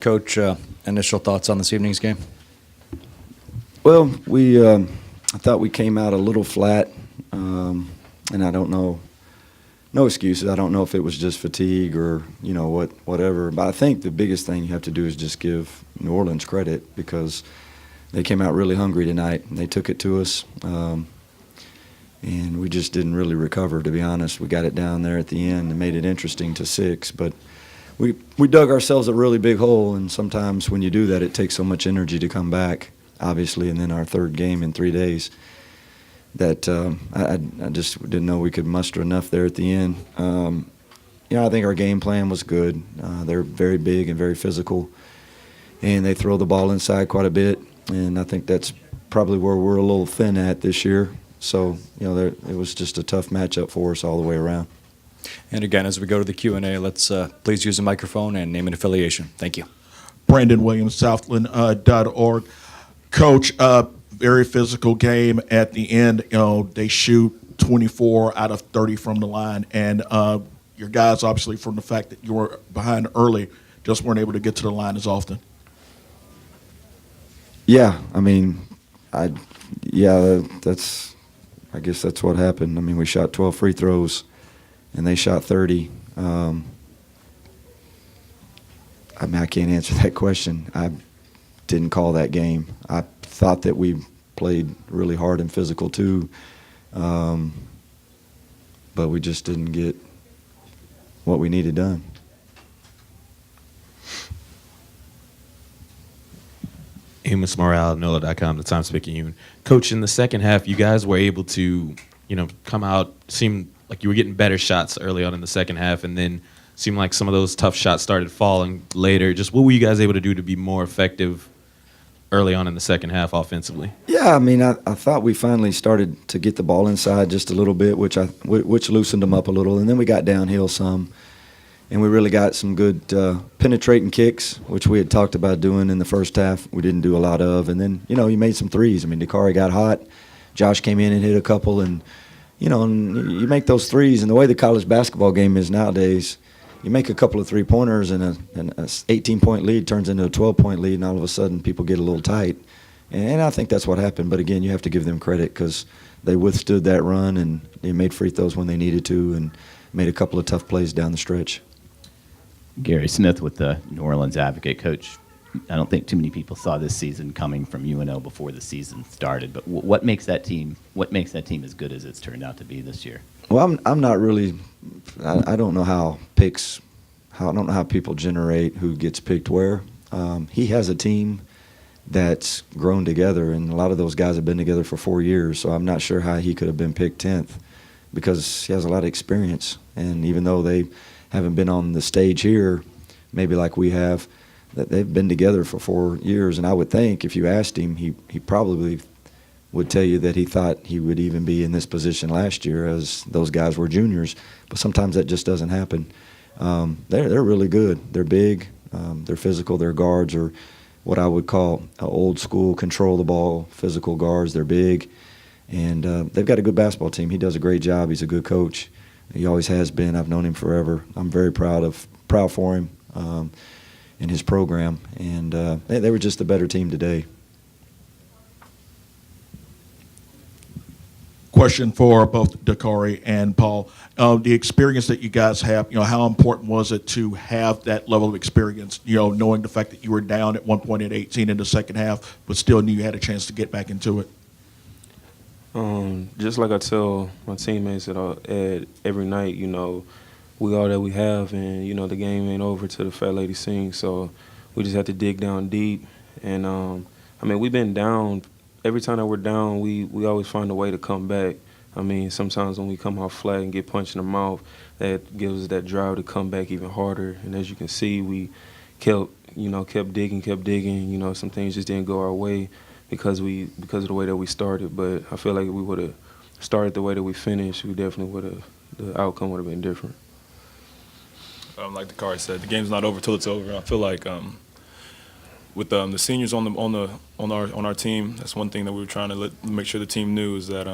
Coach, initial thoughts on this evening's game? Well, I thought we came out a little flat, and I don't know, no excuses. I don't know if it was just fatigue or whatever. But I think the biggest thing you have to do is just give New Orleans credit because they came out really hungry tonight and they took it to us, and we just didn't really recover. To be honest, we got it down there at the end and made it interesting to 6, but. We dug ourselves a really big hole, and sometimes when you do that, it takes so much energy to come back, obviously, and then our third game in 3 days that I just didn't know we could muster enough there at the end. I think our game plan was good. They're very big and very physical, and they throw the ball inside quite a bit, and I think that's probably where we're a little thin at this year. So, it was just a tough matchup for us all the way around. And again, as we go to the Q&A, let's please use the microphone and name and affiliation. Thank you. Brandon Williams, Southland.org. Coach, very physical game at the end. They shoot 24 out of 30 from the line, and your guys, obviously, from the fact that you were behind early, just weren't able to get to the line as often. Yeah, I guess that's what happened. We shot 12 free throws. And they shot 30. I can't answer that question. I didn't call that game. I thought that we played really hard and physical too, but we just didn't get what we needed done. Amos Morale, NOLA.com, the Times Picayune. Coach, in the second half, you guys were able to, come out, seem like you were getting better shots early on in the second half, and then seemed like some of those tough shots started falling later. Just what were you guys able to do to be more effective early on in the second half offensively? Yeah, I thought we finally started to get the ball inside just a little bit, which loosened them up a little, and then we got downhill some, and we really got some good penetrating kicks, which we had talked about doing in the first half. We didn't do a lot of, and then you made some threes. Dakari got hot, Josh came in and hit a couple, and and you make those threes, and the way the college basketball game is nowadays, you make a couple of three-pointers and a 18-point lead turns into a 12-point lead, and all of a sudden people get a little tight. And I think that's what happened. But, again, you have to give them credit because they withstood that run, and they made free throws when they needed to and made a couple of tough plays down the stretch. Gary Smith with the New Orleans Advocate. Coach, I don't think too many people saw this season coming from UNO before the season started. But what makes that team as good as it's turned out to be this year? Well, I'm not really. I don't know how I don't know how people generate who gets picked where. He has a team that's grown together, and a lot of those guys have been together for 4 years. So I'm not sure how he could have been picked 10th because he has a lot of experience. And even though they haven't been on the stage here, maybe like we have, that they've been together for 4 years, and I would think if you asked him, he probably would tell you that he thought he would even be in this position last year as those guys were juniors. But sometimes that just doesn't happen. They're really good. They're big. They're physical. Their guards are what I would call old school, control the ball, physical guards. They're big, and they've got a good basketball team. He does a great job. He's a good coach. He always has been. I've known him forever. I'm very proud for him. In his program, and they were just a better team today. Question for both Dakari and Paul. The experience that you guys have, how important was it to have that level of experience, knowing the fact that you were down at one point at 18 in the second half, but still knew you had a chance to get back into it? Just like I tell my teammates at every night, we all that we have, and the game ain't over till the fat lady sings. So we just have to dig down deep. And we've been down. Every time that we're down, we always find a way to come back. Sometimes when we come off flat and get punched in the mouth, that gives us that drive to come back even harder. And as you can see, we kept digging. Some things just didn't go our way because of the way that we started. But I feel like if we would have started the way that we finished, the outcome would have been different. Like Dakari said, the game's not over till it's over. I feel like with the seniors on our team, that's one thing that we were trying to make sure the team knew is that,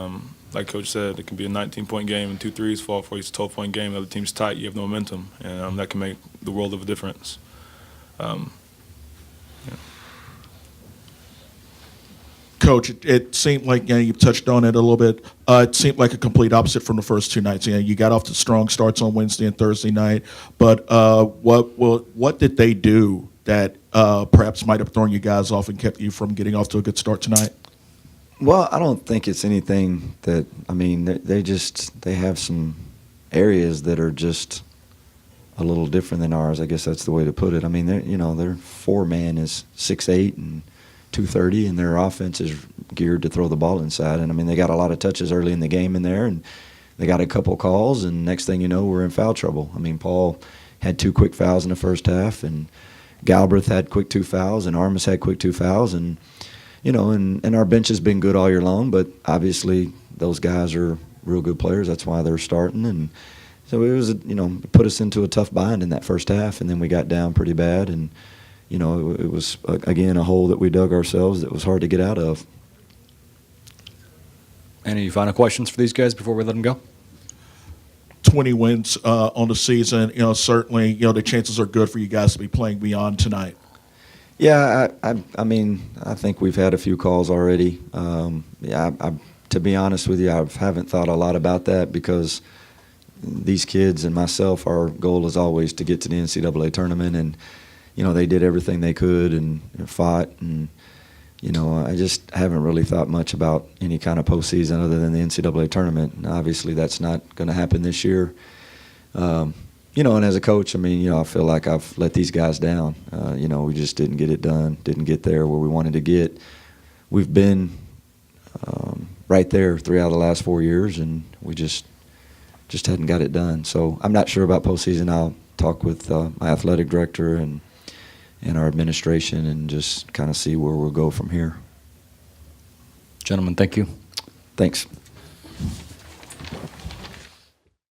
like Coach said, it can be a 19-point game and 2 threes fall for you. It's a 12-point game. The other team's tight. You have no momentum, and that can make the world of a difference. Coach, it seemed like, you touched on it a little bit. It seemed like a complete opposite from the first two nights. You got off to strong starts on Wednesday and Thursday night, but what did they do that perhaps might have thrown you guys off and kept you from getting off to a good start tonight? Well, I don't think it's anything that, I mean, they have some areas that are just a little different than ours. I guess that's the way to put it. I mean, their four-man is 6'8" and 230, and their offense is geared to throw the ball inside. And, I mean, they got a lot of touches early in the game in there, and they got a couple calls, and next thing you know, we're in foul trouble. I mean, Paul had 2 quick fouls in the first half, and Galbraith had quick 2 fouls, and Armas had quick 2 fouls. And, and our bench has been good all year long, but obviously those guys are real good players. That's why they're starting. And so it was, it put us into a tough bind in that first half, and then we got down pretty bad. And, it was, again, a hole that we dug ourselves that was hard to get out of. Any final questions for these guys before we let them go? 20 wins on the season, certainly, the chances are good for you guys to be playing beyond tonight. Yeah, I mean, I think we've had a few calls already. To be honest with you, I haven't thought a lot about that because these kids and myself, our goal is always to get to the NCAA tournament, and they did everything they could and fought, and I just haven't really thought much about any kind of postseason other than the NCAA tournament. And obviously, that's not going to happen this year. And as a coach, I mean, I feel like I've let these guys down. We just didn't get it done, didn't get there where we wanted to get. We've been right there 3 out of the last 4 years, and we just hadn't got it done. So I'm not sure about postseason. I'll talk with my athletic director and our administration and just kind of see where we'll go from here. Gentlemen, thank you. Thanks.